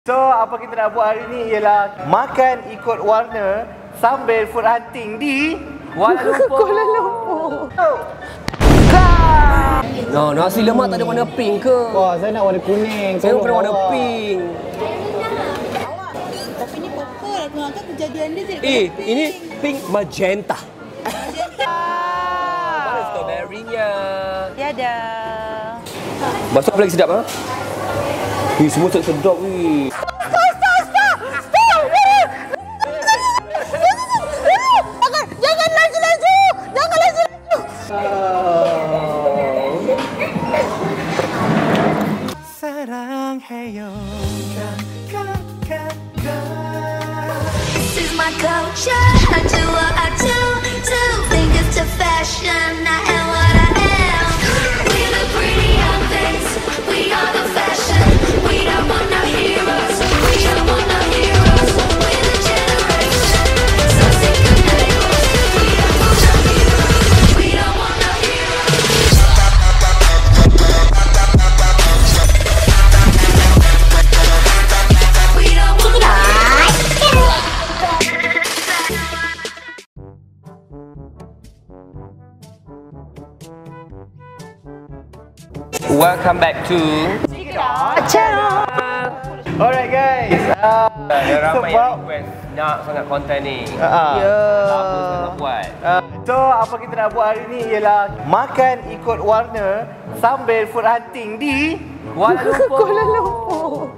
So, apa kita nak buat hari ni ialah makan ikut warna sambil food hunting di Kuala Lumpur. Kuala Lumpur. No, nasi lemak tak ada warna pink ke? Wah, saya nak warna kuning. Saya pun warna pink. Tapi ni purple. Tengok kan kejadian dia jadi Ini pink magenta. magenta. Mana strawberry-nya? Tiada. Masuk apa lagi sedap ha? Semua sedap ni. Jangan laju-laju. Jangan laju-laju. 사랑해요. This is my culture. I do what I do. Think it's a fashion. I am what I am. We look pretty young things. We are the fashion. We don't want no heroes. We don't want no heroes. We're the generation. So sick of labels. We don't want no heroes. We don't want no heroes. We don't want no Welcome back to Alright guys. Ada ramai sebab yang request nak sangat konten ni. Ya. Apa saya nak buat? So, apa kita nak buat hari ni ialah makan ikut warna sambil food hunting di Kuala Lumpur. Kuala Lumpur.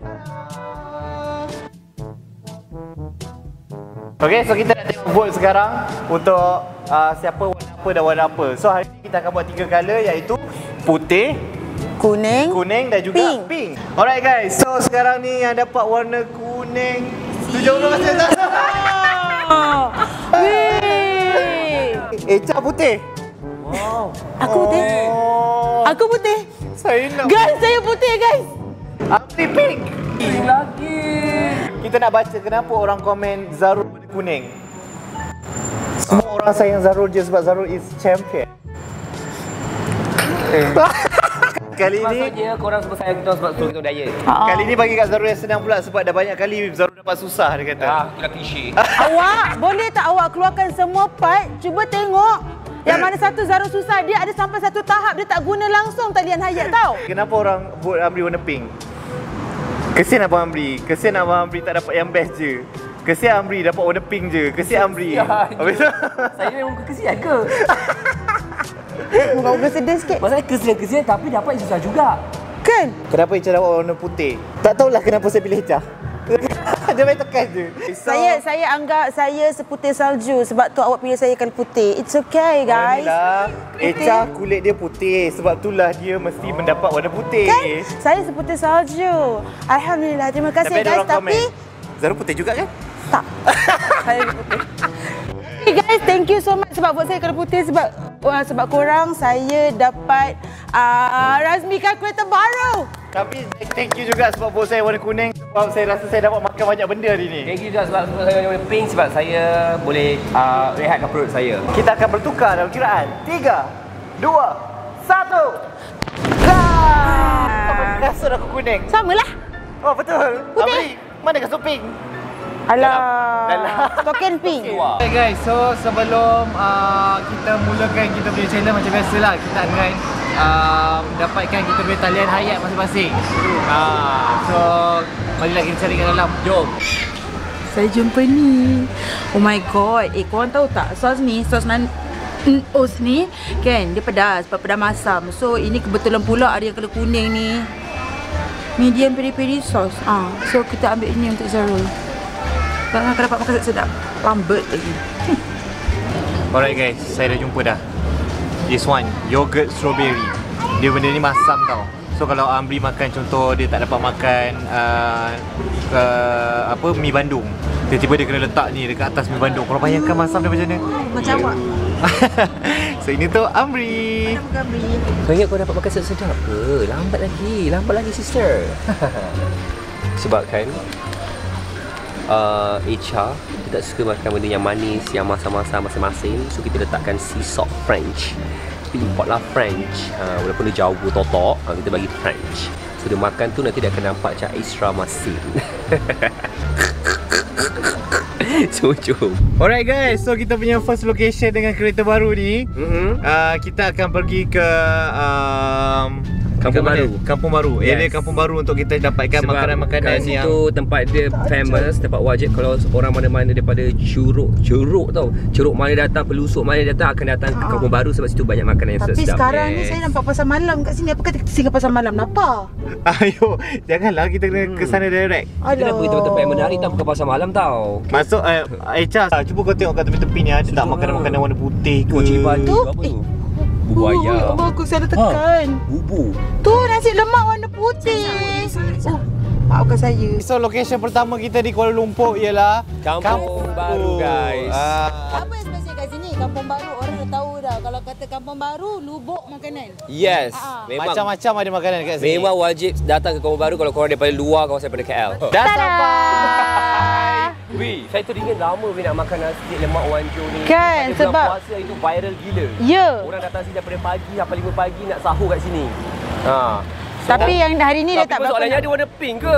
Okay, so kita nak tengok vote sekarang untuk siapa warna apa dan warna apa. So, hari ni kita akan buat 3 colour iaitu putih, Kuning. kuning dan juga Pink. pink. Alright guys, so sekarang ni yang dapat warna kuning 70%. Weh. Echa putih. Wow. Aku putih. Oh, Aku putih. saya nak Guys, saya putih guys. Amri pink. Pink lagi. Kita nak baca kenapa orang komen Zarul warna kuning. Semua orang sayang Zarul je sebab Zarul is champion. Kali ni Maksudnya korang semua sayang kita sebab suruh kita diet. Kali ni bagi kat Zarul yang senang pula sebab dah banyak kali Zarul dapat susah dia kata. Itu dah klise. Awak boleh tak awak keluarkan semua part, cuba tengok yang mana satu Zarul susah, dia ada sampai satu tahap dia tak guna langsung talian hayat tau. Kenapa orang vote Amri warna pink? Kesian Abang Amri. Kesian Abang Amri tak dapat yang best je. Kesian Amri dapat warna pink je. Kesian Amri. Habis tu Saya memang kesian ke? Muka-muka sedih sikit. Masalahnya kesian-kesian tapi dapat susah juga. Kan? kenapa Echa dapat warna putih? Tak tahulah kenapa saya pilih Echa. Dia main tekan je. So, Saya anggap saya seputih salju sebab tu awak pilih saya kalau putih. It's okay guys. Alhamdulillah, Echa kulit dia putih. Sebab itulah dia mesti mendapat warna putih. Kan? Saya seputih salju. Alhamdulillah. Terima kasih ada guys. orang komen, Zarul putih juga kan? tak. Saya putih. Okay guys, thank you so much sebab buat saya kalau putih sebab korang saya dapat Razmi kalkulator baru. Tapi thank you juga sebab vote saya warna kuning. Sebab saya rasa saya dapat makan banyak benda hari ni. Thank you juga sebab saya warna pink sebab saya boleh rehatkan perut saya. Kita akan bertukar dalam kiraan 3, 2, 1. Apa kasut aku kuning? Samalah. Oh betul. Putih. Amri, mana kasut pink? Alah. Token pink. Okay guys, so sebelum kita mulakan kita punya channel macam biasalah, kita akan dapatkan kita punya talian hayat masing-masing. So marilah kita cari kat dalam. Jom. Saya jumpa ni. Oh my god. Korang tahu tak sos ni, sos os ni kan dia pedas, pedas masam. So ini kebetulan pula ada yang kena kuning ni. Medium peri-peri sos. So kita ambil ini untuk Zarul. Kalau nak dapat makan sedap. Lambat lagi. Alright guys, saya dah jumpa dah. This one, yogurt strawberry. Dia benda ni masam tau. So kalau Amri makan contoh dia tak dapat makan mi bandung. Tiba-tiba dia kena letak ni dekat atas mi bandung. Korang bayangkan masam dia macam mana? Macam awak. So ini tu Amri. Kau ingat kau dapat makan sedap ke? Lambat lagi sister. Sebab kan Echa dia tak suka makan benda yang manis, yang masam-masam masing-masing. So kita letakkan sea salt French. Kita import lah French. Walaupun dia jauh totok, kita bagi French. So dia makan tu nanti dia akan nampak macam extra masin. Jom. Alright guys, so kita punya first location dengan kereta baru ni, kita akan pergi ke Kampung Baru. Area Kampung Baru untuk kita dapatkan makanan-makanan yang situ tempat dia famous, tempat wajib kalau orang mana-mana daripada curug tau. Curug mana datang, pelusuk mana datang akan datang ke Kampung Baru sebab situ banyak makanan yang sedap. Tapi sekarang ni saya nampak pasar malam kat sini. Apakah kita singgah pasar malam? Kenapa? Ayo, janganlah kita kena ke sana direct. Kita nak pergi tempat-tempat yang menarik tau, bukan pasar malam tau. Masuk Echa, cuba kau tengok kat tepi-tepi ni ada tak makanan-makanan warna putih ke? Cili padi Tu, apa tu? Bubur ayam. Allah, aku salah tekan. Bubur. Tu nasi lemak warna putih. Oh, maafkan saya. So location pertama kita di Kuala Lumpur ialah Kampung Baru guys. Apa yang special kat sini? Kampung Baru, orang dah tahu dah. Kalau kata Kampung Baru, lubuk makanan. Yes. Memang Macam-macam ada makanan kat sini. memang wajib datang ke Kampung Baru kalau korang daripada luar kawasan daripada KL. Dah sampai. Wih, saya teringin lama nak makan nasi lemak Wanjo ni. Kan, Pada sebab- bulan puasa itu viral gila. Ya. Orang datang sini daripada pagi sampai 5 pagi nak sahur kat sini. Tapi yang hari ni dia tak berapa. soalannya ada warna pink ke?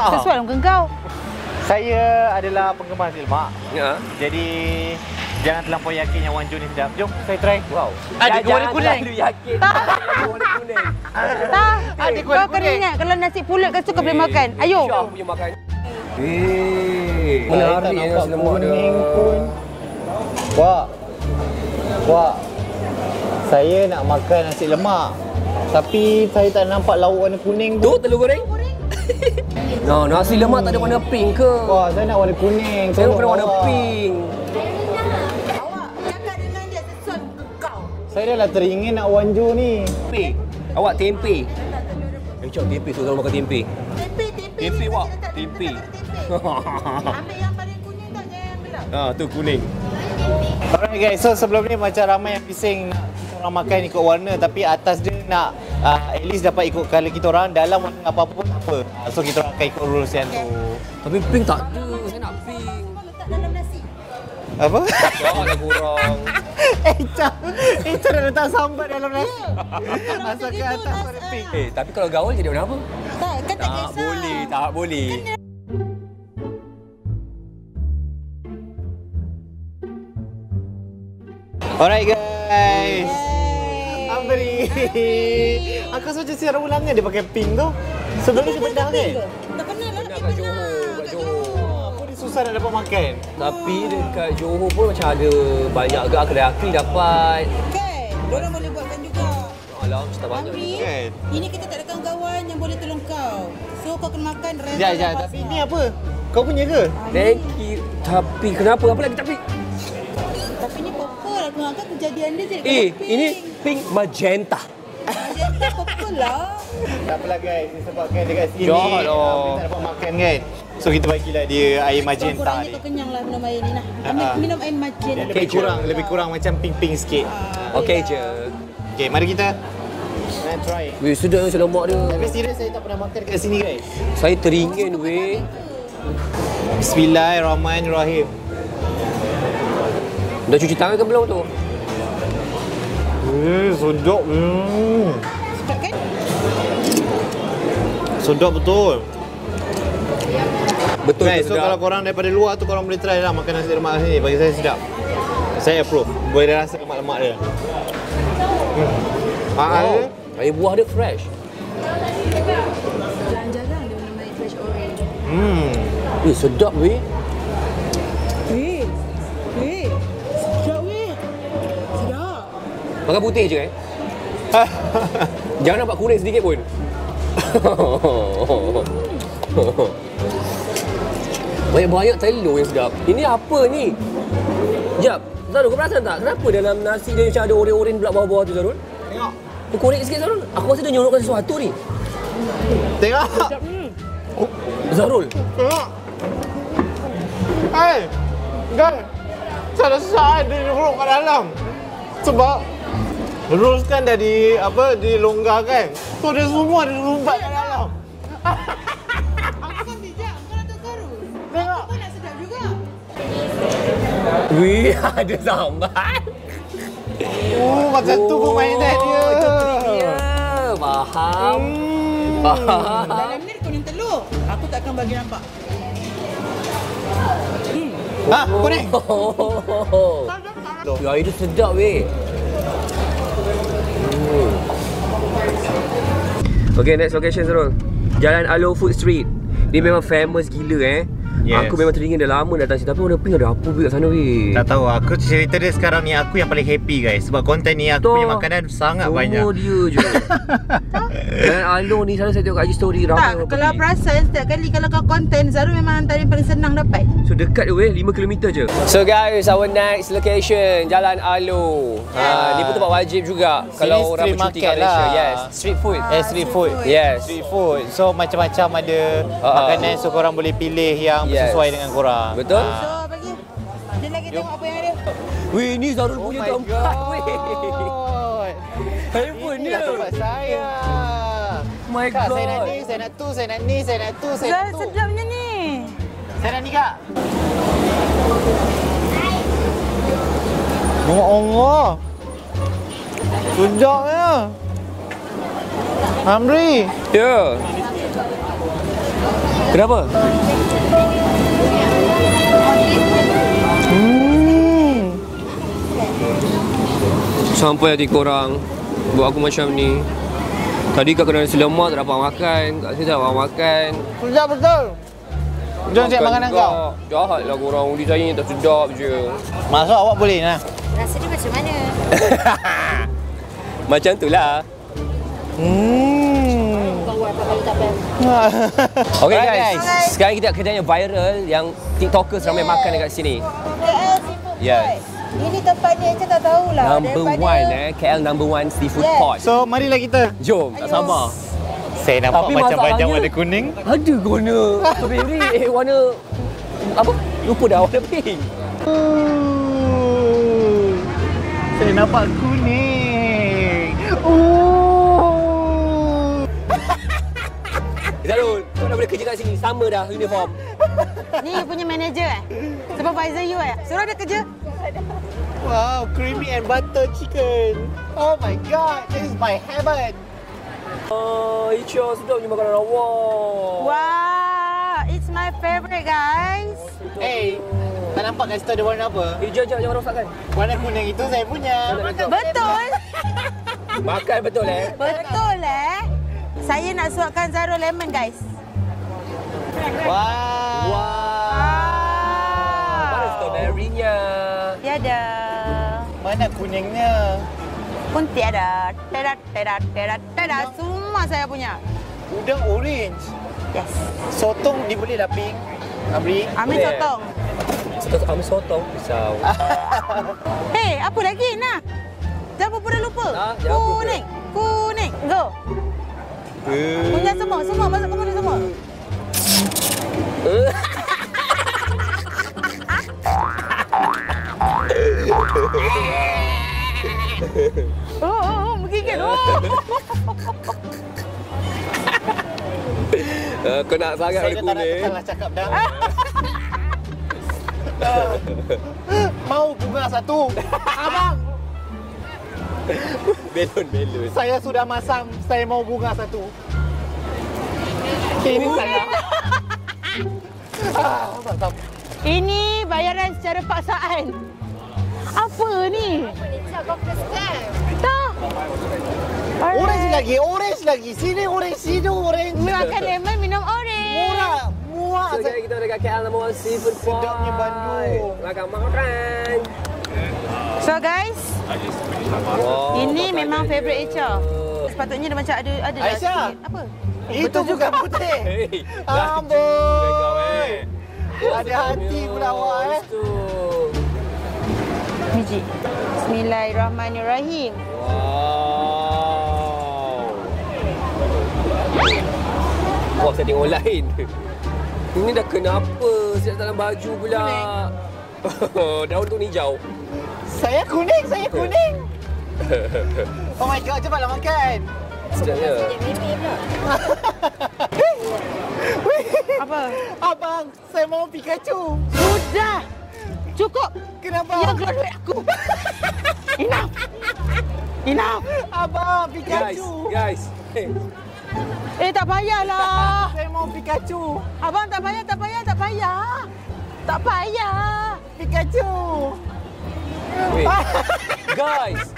Sesuai dengan kau. Saya adalah penggemar nasi lemak. Ya. Jadi jangan terlampau yakin yang Wanjo ni sedap. Jom saya try. Wow. Ada warna kuning. Terlalu yakin. Ada warna kuning. Tak. Ada Kau kena ingat kalau nasi pulut kau suka boleh makan. Ayo. Syah punya makan. Menarik ya nasi lemak dia. Wah. Saya nak makan nasi lemak. Tapi saya tak nampak lauk warna kuning Tu tu. telur goreng? No, nasi lemak tak ada warna pink ke? Wah, saya nak warna kuning. Saya Tolong pernah warna awak. pink. Awak cakap dengan dia sesuai dengan kau. Saya dah lah teringin nak Wanjo ni. Tempe. Awak tempe. Cakap tempe, so kalau makan tempe. Tempe, wak. Tempe. Ambil yang paling kuning tak, jangan ambil lah. Tu kuning. Alright guys, so sebelum ni macam ramai yang bising nak kita orang makan ikut warna, tapi atas dia nak at least dapat ikut colour kita orang, dalam warna apa-apa pun tak apa. So kita orang akan ikut rules yang tu. Tapi pink tak ada. Saya nak pink. Kau letak dalam nasi. Apa? Janganlah kurang. Echa dah letak sambat dalam nasi. Asal ke gitu, atas Nas. warna pink. Tapi kalau gaul jadi warna apa? Tak, kan tak kisah. Tak boleh. Alright guys. Amri. Aku rasa macam siaran ulangan dia pakai pink tu. Sebelum ni dia bedah kan? Tak pernah lah. Kat Johor. Apa dia susah nak dapat makan? Tapi dekat Johor pun macam ada banyak agak kedai akli dapat. Kan? Diorang boleh buatkan juga. Alam, tak banyak. Amri, Kan? ini kita tak ada kawan-kawan yang boleh tolong kau. So kau kena makan rasa Sekejap, tapi ni apa? Kau punya ke? Thank you. Tapi kenapa? Apa lagi tapi? Tapi ni purple. Aku angkat kejadian dia jadi Eh, ini pink magenta. Magenta purple lah. Tak apalah guys, disebabkan dekat sini Jahat lah. kita tak dapat makan kan. So kita bagilah dia air magenta Kurang-kurangnya ni. kau kenyang lah minum air ni nah. Ambil minum air magenta. Dia lebih kurang macam pink-pink sikit. Okey je. Okay, mari kita nak try. Weh, sedap nasi lemak dia. Tapi serius saya tak pernah makan dekat sini guys. Saya teringin weh. Bismillahirrahmanirrahim. Dah cuci tangan ke belum tu? Sedap. Sedap kan? Sedap betul. Betul Guys, ke so sedap? kalau korang daripada luar tu korang boleh try lah makan nasi lemak sini. Bagi saya sedap. Saya approve. Boleh rasa lemak-lemak dia. Wow. Air buah dia fresh. Jarang-jarang dia minum air fresh orange. Weh, sedap weh. Sedap weh. Sedap. Makan putih je Jangan nampak kuning sedikit pun. Banyak-banyak telur yang sedap. Ini apa ni? Jap, Zarul, kau perasan tak? Kenapa dalam nasi dia macam ada oren-oren pula bawah-bawah tu, Zarul? Tengok. Kau korek sikit, Zarul. Aku rasa dia nyorokkan sesuatu ni. Tengok. Zarul. Tengok. Hey. Guys. Saya rasa dia nyuruk kat dalam. Sebab rules kan dah dilonggarkan. So dia semua dirumbat kat dalam. Aku kan bijak. Kau nak tukar rule. Tengok. Kau nak sedap juga. Wih, ada sambal. Macam tu permainan dia. Itu triknya. Faham. Dalam ni kuning telur. Aku takkan bagi nampak. Kuning. Ya, itu sedap weh. Okay, next location Sarul. Jalan Alo Food Street. Ni memang famous gila Yes. Aku memang teringin dah lama datang sini. Tapi orang ping ada apa kat sana weh? Tak tahu, aku cerita dia sekarang ni aku yang paling happy guys. Sebab konten ni aku punya makanan sangat banyak. Semua dia je. Dan Alo ni selalu saya tengok kat IG story ramai Tak, orang kalau pergi. perasan setiap kali kalau kau konten Zarul memang antara yang paling senang dapat. So dekat je weh, 5 km je. So guys, our next location Jalan Alo. Ni pun tempat wajib juga Sini kalau orang street bercuti kat market Malaysia. lah. Yes, street food. Street food. Yes. Street food. So macam-macam ada makanan, so korang boleh pilih yang Yes. sesuai dengan korang. Betul? So bagi dia lagi tengok apa yang ada. Weh, ni Zarul punya my tempat weh. God. Handphone Ini dia. lah tempat saya. My Kak, God. saya nak ni, saya nak tu, saya nak ni, saya nak tu, saya nak tu. Sedapnya ni. Saya nak ni kak. Ya Allah. Sedapnya. Amri. Ya. Kenapa? Sampai hati korang buat aku macam ni. Tadi kat kedai nasi lemak tak dapat makan, kat sini tak dapat makan. Sedap betul. Jom cek makanan juga. kau. Jahat lah korang, design tak sedap je. Masuk awak boleh nah. Rasa dia macam mana? Macam tu lah. Okay Alright, guys, sekarang kita kat kedai yang viral yang TikTokers ramai makan dekat sini. KL Seafood Yes. Pot. Ini tempat ni Encik tak tahulah. Number one KL number one seafood Yes. pot. So marilah kita. Jom, tak sabar. Saya nampak Tapi macam banyak masalahnya- warna kuning. Ada warna strawberry, warna apa? Lupa dah warna pink. Saya nampak kuning. Zalul, kau dah boleh kerja kat sini, sama dah uniform. Ni you punya manager Supervisor you Suruh dia kerja. Wow, creamy and butter chicken. Oh my god, this is my heaven. Oh, Icha, sedapnya makanan awak. Wow, it's my favorite guys. Hey, tak nampak kat situ ada warna apa? Jom, jangan rosakkan. Warna kuning itu saya punya. Betul. Makan betul Betul Saya nak suapkan Zarul lemon guys. Wow. Mana strawberry-nya? Tiada. Mana kuningnya? Pun tiada. Tiada. Semua saya punya. Udang orange. Yes. Sotong dia boleh dah pink. Amri. Ambil Boleh. sotong. Ambil sotong, pisau. Hey, apa lagi nak? Jangan pura lupa. Jangan pura. Kuning. Go. Punya semua masuk ke mana semua? Menggigit. Kau nak sangat Saya ada dah tak nak kuning. salah cakap dah. Mau bunga satu. Abang, Belon. saya sudah masam. Saya mau bunga satu. Ini saya. Mantap. Ini bayaran secara paksaan. Apa ni? Tak. Orange lagi. Sini orange, sini orange. Makan lemon, minum orange. Murah. So, jadi kita dekat KL number one seafood pot. Sedapnya Bandung. Makan. So guys, Wow, ini makanan memang dia. favourite Echa. Sepatutnya dia macam ada dah Aisyah. sikit. Apa? Itu bukan putih. Hey, Amboi. Ada hati pula awak Biji. Bismillahirrahmanirrahim. Wah, saya tengok lain. Ini dah kenapa? Siap dalam baju pula. Daun tu hijau. Saya kuning. Oh my god, cepatlah makan. Sedapnya. Apa? Abang, saya mau Pikachu. Sudah. Cukup. Kenapa? Yang keluar duit aku. Enough. Abang, Guys, Pikachu. guys. Hey. Tak payahlah. Saya mau Pikachu. Abang tak payah. Tak payah. Pikachu. Wait. Guys,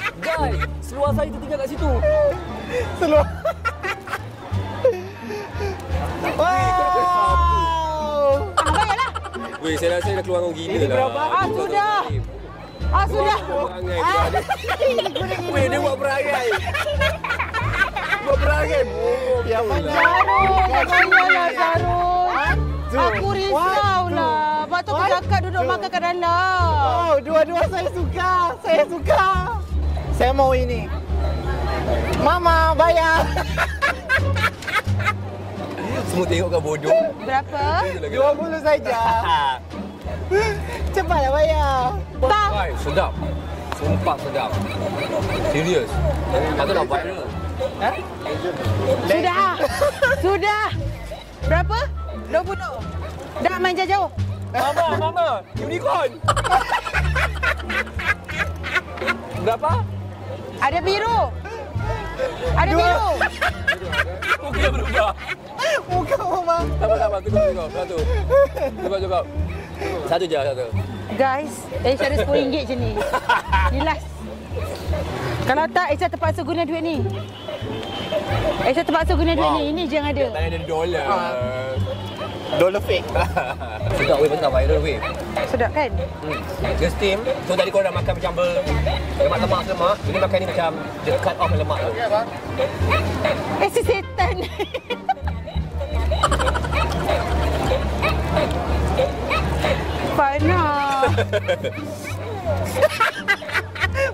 seluar saya tertinggal kat situ. Seluar. Wow. Bayarlah. Weh, saya rasa dah keluar orang gila Ini lah. berapa? Sudah. Sudah. Perangai pula dia. Weh, dia buat perangai. Buat perangai. Yang mana? Janganlah Zarul. Aku risau lah. Lepas tu aku cakap duduk makan kat dalam. Oh, dua-dua saya suka. Saya mau ini. Mama, bayar. Semua tengok kan bodoh. Berapa? 20 saja. Cepatlah bayar. Tak. Hai, sedap. Sumpah sedap. Serius. Patutlah viral. Ha? Sudah. Berapa? 20. Dah main jauh-jauh. Mama, unicorn. Berapa? Ada biru. Ada biru. Muka dah berubah. Muka mama. Sabar, tengok. Satu. Cukup. Satu je. Guys, Aisyah ada RM10 je ni. Ni last. Kalau tak, Aisyah terpaksa guna duit ni. Ini je yang ada. Tak ada dolar. Dollar fake. Sedap weh, betul viral weh. Sedap kan? Dia steam. So tadi korang makan macam lemak-lemak. Ini makan ni macam dia cut off lemak tu. Si setan. Panas.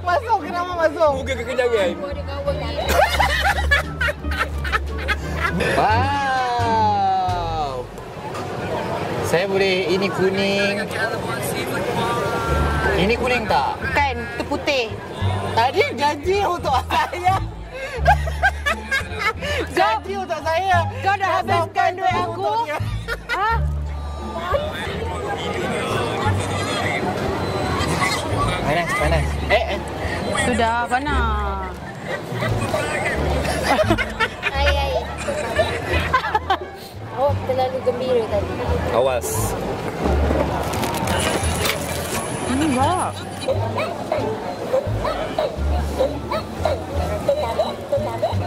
Masuk, kenapa masuk? Muka kekenyangan. Wow. Saya boleh, ini kuning. Ini kuning tak? Kan, tu putih. Tadi janji untuk saya. Janji untuk saya. Kau dah habiskan duit aku? Ha? Panas. Sudah, panas. Ai. Oh, terlalu gembira tadi. Awas. Wah.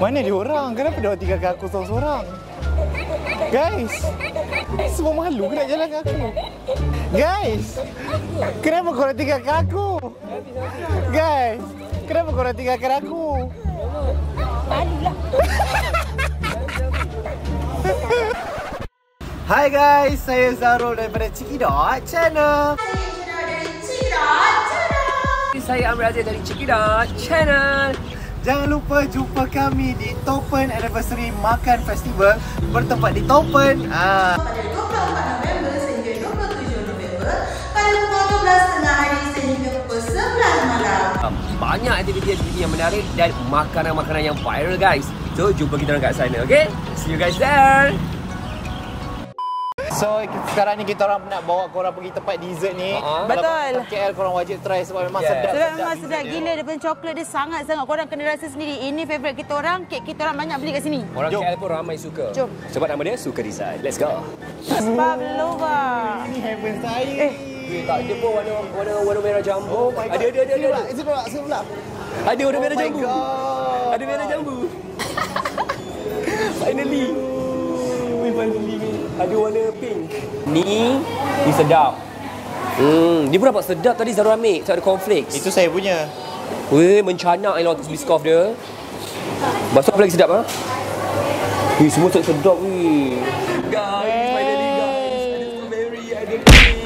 Mana dia orang? Kenapa dia orang tinggalkan aku seorang-seorang? Guys, semua malu ke nak jalan dengan aku? Guys, kenapa korang tinggalkan aku? Guys, kenapa korang tinggalkan aku? Hai guys, saya Zarul daripada Cikidot Channel. Saya Amir Aziz dari Cikidot Channel. Jangan lupa jumpa kami di Topen Anniversary Makan Festival bertempat di Topen. Pada 24 November sehingga 27 November pada pukul 12 tengah hari sehingga pukul 11 malam. Banyak aktiviti-aktiviti yang menarik dan makanan-makanan yang viral guys. So jumpa kita orang kat sana, okay? See you guys there. So sekarang ni kita orang nak bawa korang pergi tempat dessert ni. Betul. Kalau KL korang wajib try sebab memang Yeah. sedap. Sedap memang sedap gila. Daripada coklat dia sangat-sangat. Korang kena rasa sendiri. Ini favourite kita orang. Kek kita orang banyak beli kat sini. Orang Jom. KL pun ramai suka. Jom. Sebab nama dia Suka Design. Let's go. Pavlova. Ini heaven saya. Weh, tak ada pun warna merah jambu. Oh my god. Ada. Itu pula. Ada warna merah Oh my jambu. god. Ada merah jambu. Finally. Ada warna pink. Ni sedap. Dia pun nampak sedap tadi Zarul ambil. Tak ada cornflakes. Itu saya punya. Weh, mencanak lotus biscoff dia. Masuk apa lagi sedap ah? Weh, semua sedap weh. Guys, finally guys. Ada strawberry, ada pink.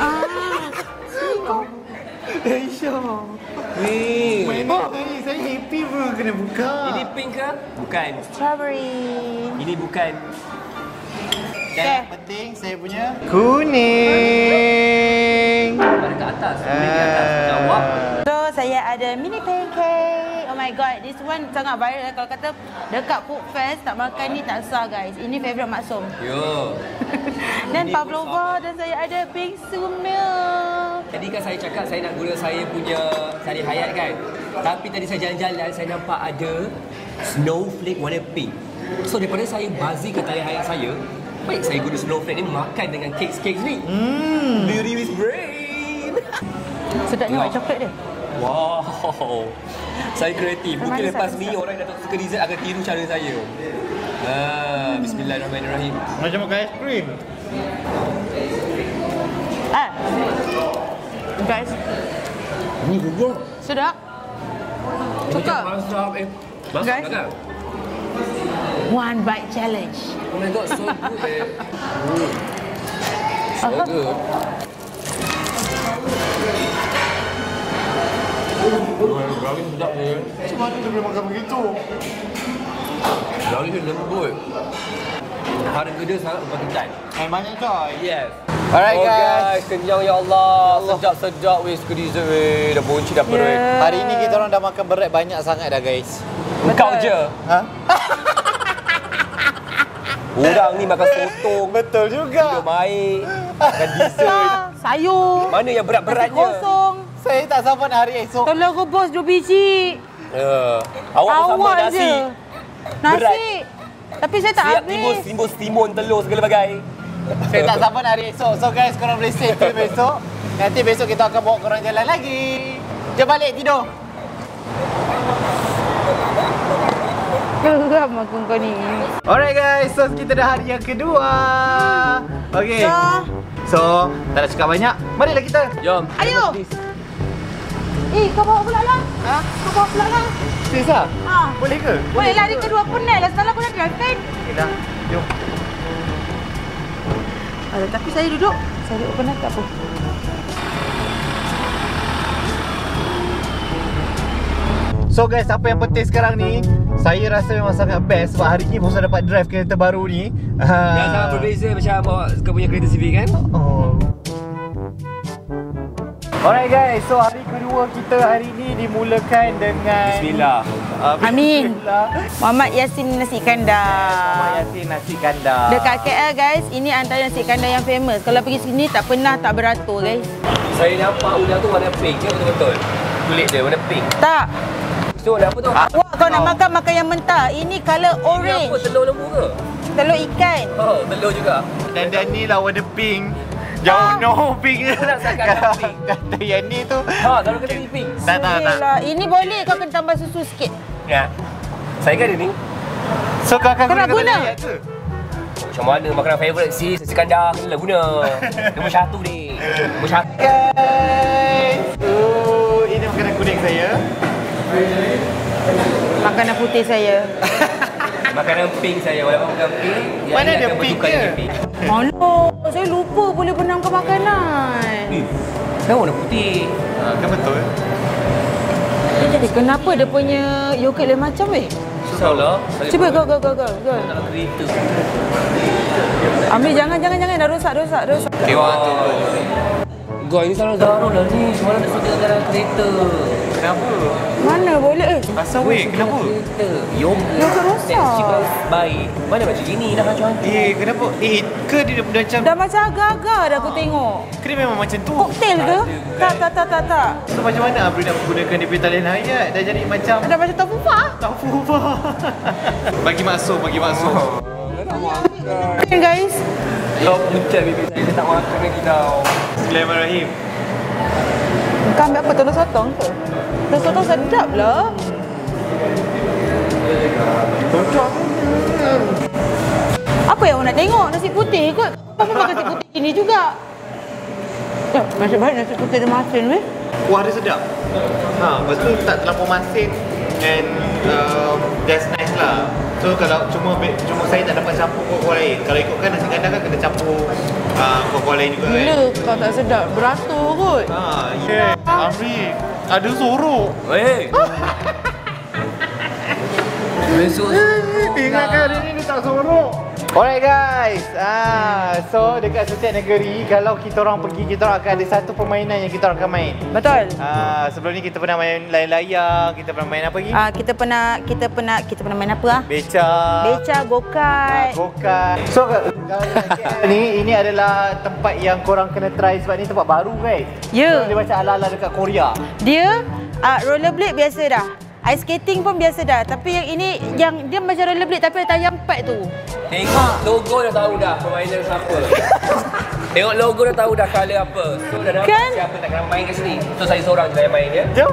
Aisyah. Weh. Saya happy pun kena buka. Ini pink ke? Bukan. Strawberry. Ini bukan. Dan yang penting saya punya kuning. Ada kat atas. Kuning di atas. Jawab. So, saya ada mini pancake. Oh my god, this one sangat viral. Kalau kata dekat Food Fest tak makan ni tak sah guys. Ini favourite Mak Som. Yo. Dan Pavlova dan saya ada bingsu milk. Tadi kan saya cakap saya nak guna saya punya sari hayat kan. Tapi tadi saya jalan-jalan saya nampak ada snowflake warna pink. So daripada saya bazirkan talian hayat saya, baik saya guna snowflake ni makan dengan keks ni. Beauty with brain. Sedapnya white coklat dia. Wow. Saya kreatif. Mungkin lepas ni orang yang tak suka dessert akan tiru cara saya. Bismillahirrahmanirrahim. Macam makan aiskrim. Guys, Ini juga. sedap. Suka. Masak Guys. kan? One bite challenge. Oh my god, so good. So good. Brownie sedap ni. Macam mana dia boleh makan begitu? Brownie dia lembut. Harga dia sangat berkaitan. Banyak coy. Yes. Alright Oh guys. kenyang ya Allah. Sedap-sedap weh suka dessert weh. Dah bonci dah perut. Yeah. Hari ni kita orang dah makan berat banyak sangat dah guys. Engkau je. Ha? Orang ni makan sotong, Betul juga. minum air, makan dessert. Sayur. Mana yang Nasi berat-beratnya? kosong. Saya tak sabar nak hari esok. Telur rebus 2 biji. Awak pun sama Awak nasi. je. Nasi. Berat. Tapi saya tak Siap habis. timbun telur segala bagai. Saya tak sabar nak hari esok. So guys, korang boleh stay tune besok. Nanti besok kita akan bawa korang jalan lagi. Jom balik tidur. Geram aku kau ni. Alright guys, so kita dah hari yang kedua. Okay. So, tak nak cakap banyak. Marilah kita. Jom. Ayo. Kau bawa pula lah. Ha? Kau bawa pula lah. Serius lah? Ha. Boleh ke? Boleh lah, hari kedua penat lah. Semalam aku dah drive kan. Okay dah. Jom. Tapi saya duduk. Saya duduk penat tak apa. So guys, apa yang penting sekarang ni, saya rasa memang sangat best sebab hari ni baru dapat drive kereta baru ni. Dah sangat berbeza macam bawa kau punya kereta Civic kan? Oh. Alright guys, so hari kedua kita hari ni dimulakan dengan Bismillah. Amin. Bismillah. Muhammad Yasin nasi kandar. Muhammad Yasin nasi kandar. Dekat KL guys, ini antara nasi kandar yang famous. Kalau pergi sini tak pernah tak beratur guys. Saya nampak udang tu warna pink ke betul-betul? Kulit dia warna pink. Tak. So warna apa tu? Awak kau nak makan yang mentah. Ini colour Ini apa? orange. Telur lembu ke? Telur ikan. Oh, telur juga. Dan ni lah warna pink. Jauh no pink. Nak sangat pink. Kata yang ni tu. Kalau kena pink. Tak. Yelah, ini boleh kau kena tambah susu sikit. Ya. Saya kan ada ni. So kakak Kau nak guna guna? ayat ke? Macam mana makanan favourite sis? Nasi kandar kena guna. Nombor 1 ni. Nombor 1. Guys, ini makanan kuning saya. Makanan putih saya. Makanan pink saya. Walaupun bukan pink, yang Mana ini ada akan pink bertukar dia? dengan pink. Alah, saya lupa boleh benamkan makanan. Kan warna putih. Kan betul. Kenapa dia punya yogurt lain macam weh? Susahlah. Cuba go. Nak kereta. Ambil jangan dah rosak. Kewa tu. Gua ini salah Zara lah ni. Semalam nak suka dalam kereta. Kenapa? Mana boleh Asal weh, kenapa? Kereta. Yogurt. Yogurt rosak. Flexible baik. Mana macam gini dah cantik. Kenapa? Ke dia macam Dah macam agak-agak dah aku tengok. ke dia memang macam tu? Koktail ke? Tak. So macam mana Abri nak menggunakan dia punya talian hayat? Dah jadi macam Dah macam tofu fah. tafu bah. Bagi masuk. Okay guys. Kau pucat bibir saya. Dia tak makan lagi tau. Bismillahirrahmanirrahim. Kau ambil apa? Telur sotong ke? Telur sotong sedap lah. Apa yang awak nak tengok? Nasi putih kot. Apa pun makan nasi putih ini juga. Masih baik nasi putih dia masin weh. Kuah dia sedap. Lepas tu tak terlampau masin and that's nice lah. So kalau cuma saya tak dapat campur kuah-kuah lain. Kalau ikutkan nasi kandar kan kena campur kuah-kuah lain juga kan. Bila kau tak sedap? Beratur kot. Amri, ada sorok. Weh. Besok. Ingatkan hari ni dia tak sorok. Alright guys, so dekat setiap negeri kalau kita orang pergi, kita orang akan ada satu permainan yang kita orang akan main. Betul. Sebelum ni kita pernah main layang-layang, kita pernah main apa lagi? Kita pernah main apa ah? Beca, go-kart. go-kart. So ini adalah tempat yang korang kena try sebab ni tempat baru guys. Ya. So, dia macam ala-ala dekat Korea. Dia rollerblade biasa dah. Ice skating pun biasa dah. Tapi yang ini, yang dia macam rollerblade tapi ada tayang pad tu. Tengok logo dah tahu dah permainan siapa. Tengok logo dah tahu dah colour apa. So dah nampak Kan? siapa tak kena main kat sini. So saya seorang je yang main ya. Jom.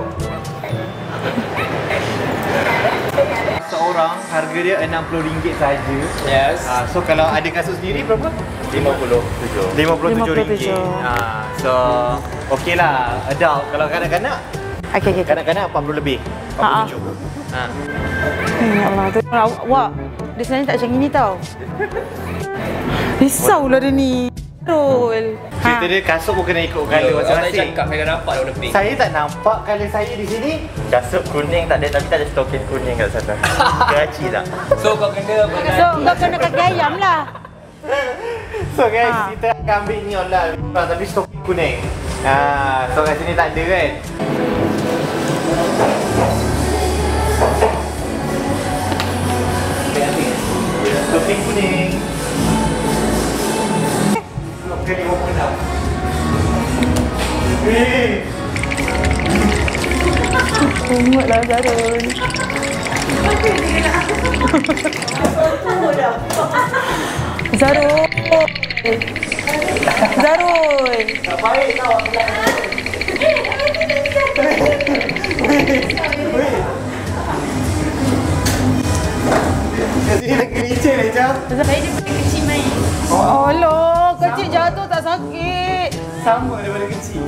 Seorang harga dia RM60 saja. Yes. So kalau ada kasut sendiri berapa? RM57. So okey lah. Adult. Kalau kanak-kanak, Okey. kanak-kanak 80 lebih. 47. Ya Allah, tu awak. Dia sebenarnya tak macam ini tau. Risaulah dia ni. Betul. Cerita dia kasut pun kena ikut colour Saya masing-masing. cakap saya dah nampak dah warna pink. Saya tak nampak colour saya di sini. Kasut kuning tak ada, tapi tak ada stokin kuning kat sana. Keraci tak? So kau kena So, kau kena kaki ayam lah. So guys, kita akan ambil ni online tapi stok kuning. So kat sini tak ada kan? Stoking kuning. Okey, open up. Kumutlah Zarul. Zarul. Zarul. Tak baik tau. Kat sini dah kelicin dah jam. Allah, kecil jatuh tak sakit. Sama daripada kecil.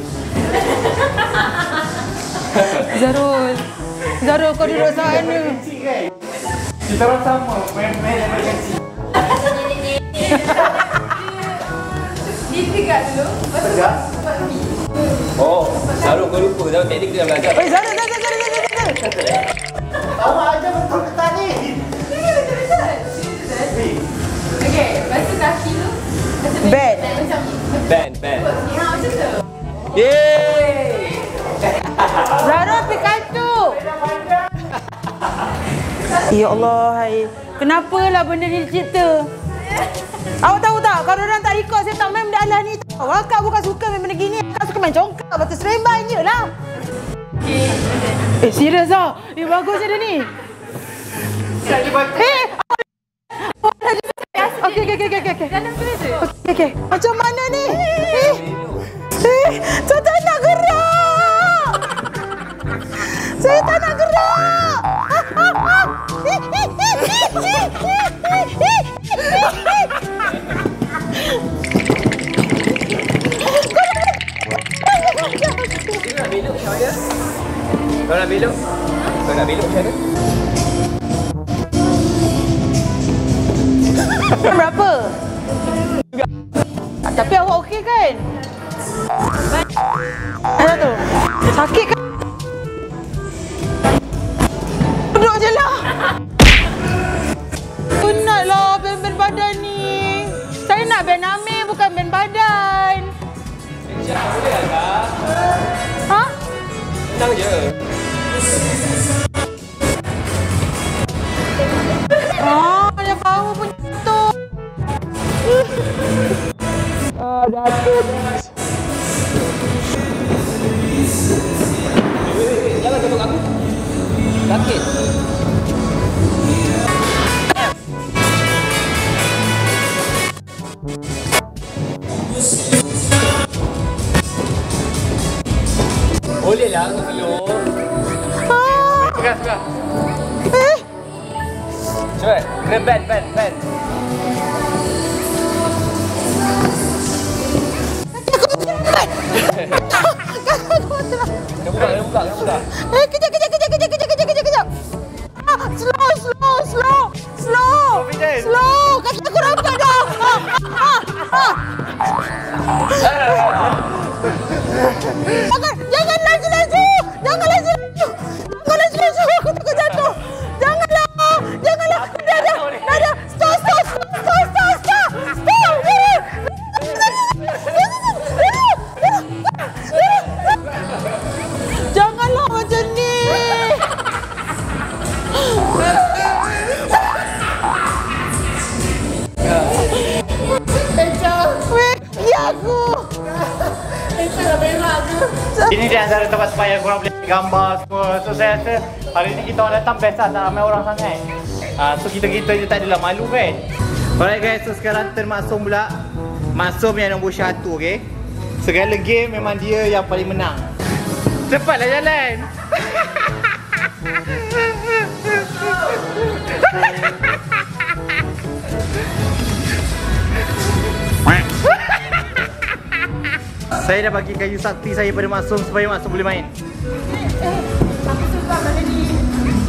Zarul. Zarul, kau duduk sana. Kecil kan? Kita orang sama, main-main daripada kecil. Tegak? Oh, Sarul kau lupa dah teknik dia dah belajar. Zarul. Awak ajar betul ke tak ni? Band. Band. Yeay! Zarul Pikachu. Ya Allah, hai. Kenapalah benda ni cerita? Awak tahu tak, kalau orang tak record saya tak main benda alah ni tau. Akak bukan suka main benda gini. Akak suka main congkak, batu seremban je lah. Serius tau? Bagus je dia ni. Okey. Macam mana ni? Saya tak nak gerak. Saya tak nak gerak. Kau nak belok? Kau nak belok macam mana? Berapa? Tapi awak okey kan? Ada tu. Sakit kan? Duduk je lah. Penatlah band-band badan ni. Saya nak band Amir bukan band badan. Boleh lah. Ha? Senang je. Dia bau punya tu. Datuk. Jangan tepuk aku. Sakit. Boleh lah kau belok. Pegang. Cepat. Kena band. Kena buka. Kejap. Slow. Kaki aku rampak dah. Jangan laju. Aku takut jatuh. Janganlah. Dah. Stop. Janganlah macam ni. Weh, aku. Itu dah berak aku. Ini di antara tempat supaya korang boleh gambar semua. So saya rasa hari ni kita orang datang best lah, tak ramai orang sangat. So kita je tak adalah malu kan. Alright guys, so sekarang termaksum pula. Maksum yang nombor 1, okay. Segala game memang dia yang paling menang. Cepatlah jalan. Saya dah bagi kayu sakti saya pada Maksum supaya Maksum boleh main. Aku suka benda ni.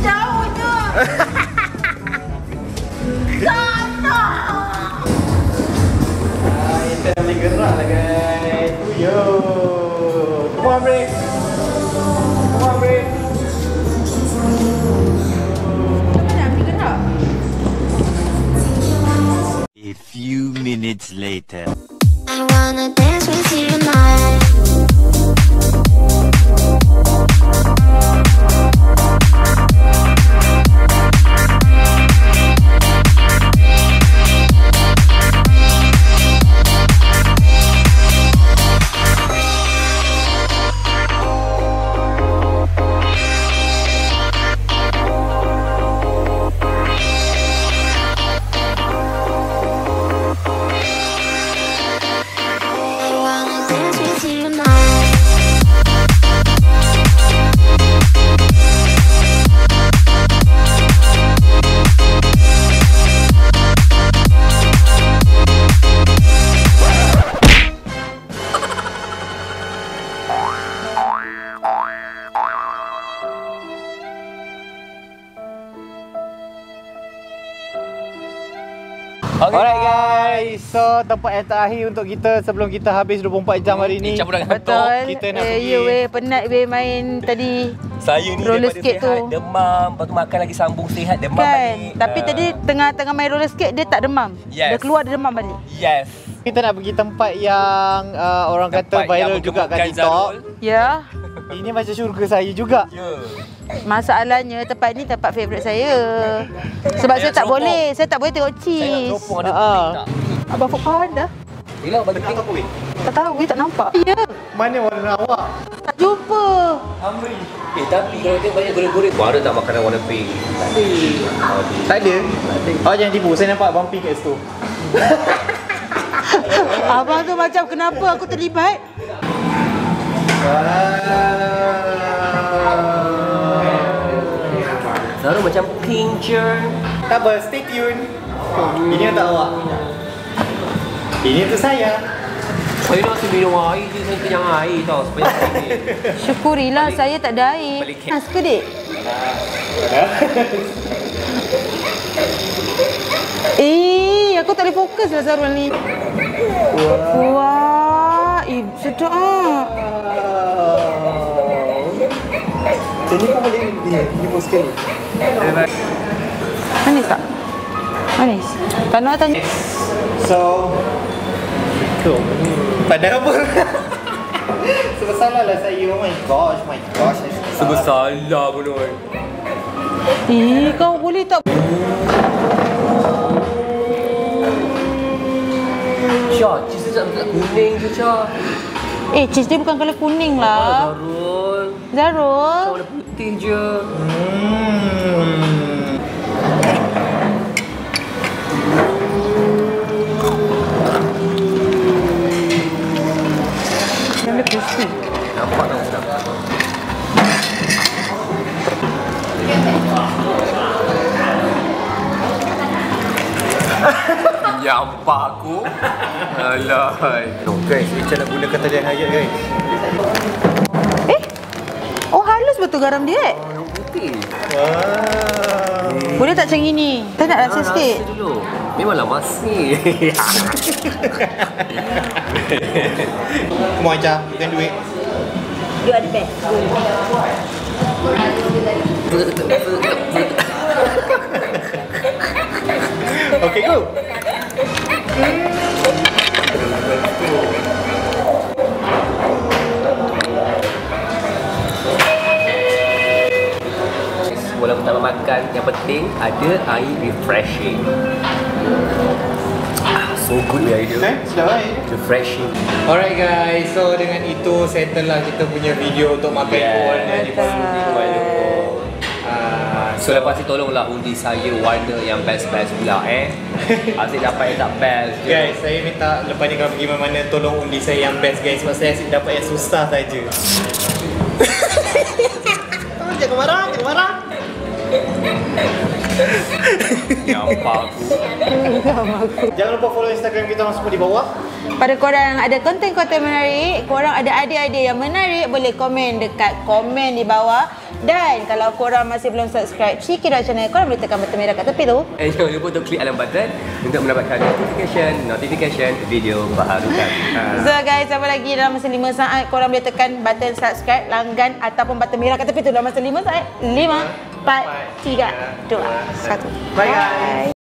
Jauh je. Kita dah boleh gerak lah guys. Yo. Come on break. Come on break. A few minutes later. I wanna dance with you tonight. Okay. Alright guys, so tempat yang terakhir untuk kita sebelum kita habis 24 jam hari ni. Campur dengan Betul. Kita nak pergi. Ya weh, penat weh main tadi. Saya ni roller daripada skate sihat, tu. demam, lepas tu makan lagi sambung sihat, demam Kan? balik. Tapi tadi tengah-tengah main roller skate dia tak demam. Yes. Dia keluar dia demam balik. Yes. Kita nak pergi tempat yang orang kata Tempat viral yang juga kat menggemukkan TikTok. Zarul. Ya. Ini macam syurga saya juga. Ya. Masalahnya tempat ni tempat favourite saya. Sebab saya tak teropong. boleh, saya tak boleh tengok Saya nak cheese. teropong ada putih tak? Abang Fok faham dah? Yelah, bagi pink. Apa weh? Tak tahu, dia tak nampak. Ya. Mana warna awak? Tak jumpa. Amri. Tapi kalau tengok banyak goreng-goreng, ada tak makanan warna pink? Tak ada. Tak ada? Oh jangan tipu, saya nampak abang pink kat situ. Abang tu macam kenapa aku terlibat? Zarul macam pink je. Tak apa, stay tune. Ini untuk awak. Ini untuk saya. Saya nak minum air je, saya kenyang air tau. Supaya saya Syukurilah saya tak ada air. balik camp. Nas ke dik? Aku tak boleh fokus lah Zarul ni. Wah, sedap ah. Ini pun boleh dibuat sekali. Manis tak? Manis. Tak nak tanya. So, pada apa? Sebab salah lah saya. Oh my gosh, my gosh. sebut salah pun. Kau boleh tak? Syah, cheese dia tak kuning je, Syah. Cheese dia bukan colour kuning lah. Zarul. Zarul. Warna putih je. Dia crispy. Nampak tak sedap? Nampak aku. Alah. Guys, Ica nak gunakan talian hayat guys. Oh halus betul garam dia. Putih. Boleh tak macam ini? Kita nak rasa sikit. Rasa dulu. Memanglah masih. Come on Ica, bukan duit. You are the best. Okay, go. Walaupun tak makan, yang penting ada air refreshing. So good ya idea. Sudah baik. Refreshing. Alright guys, so dengan itu settle lah kita punya video untuk makan warna di Kuala Lumpur. So lepas ni tolonglah undi saya warna yang best-best pula Asyik dapat yang tak best je. Guys, saya minta lepas ni kalau pergi mana-mana tolong undi saya yang best guys, sebab saya asyik dapat yang susah saja. Jangan marah, jangan marah. Nampak aku. Jangan lupa follow Instagram kita orang semua di bawah. Pada korang yang ada konten-konten menarik, korang ada idea-idea yang menarik, boleh komen dekat komen di bawah. Dan kalau korang masih belum subscribe Syikirah channel, korang boleh tekan button merah kat tepi tu. And jangan lupa untuk klik alarm button untuk mendapatkan notification video baharu kami. So guys, apa lagi dalam masa 5 saat korang boleh tekan button subscribe, langgan ataupun button merah kat tepi tu dalam masa 5 saat. 5, 4, 3, 2, 1. Bye guys.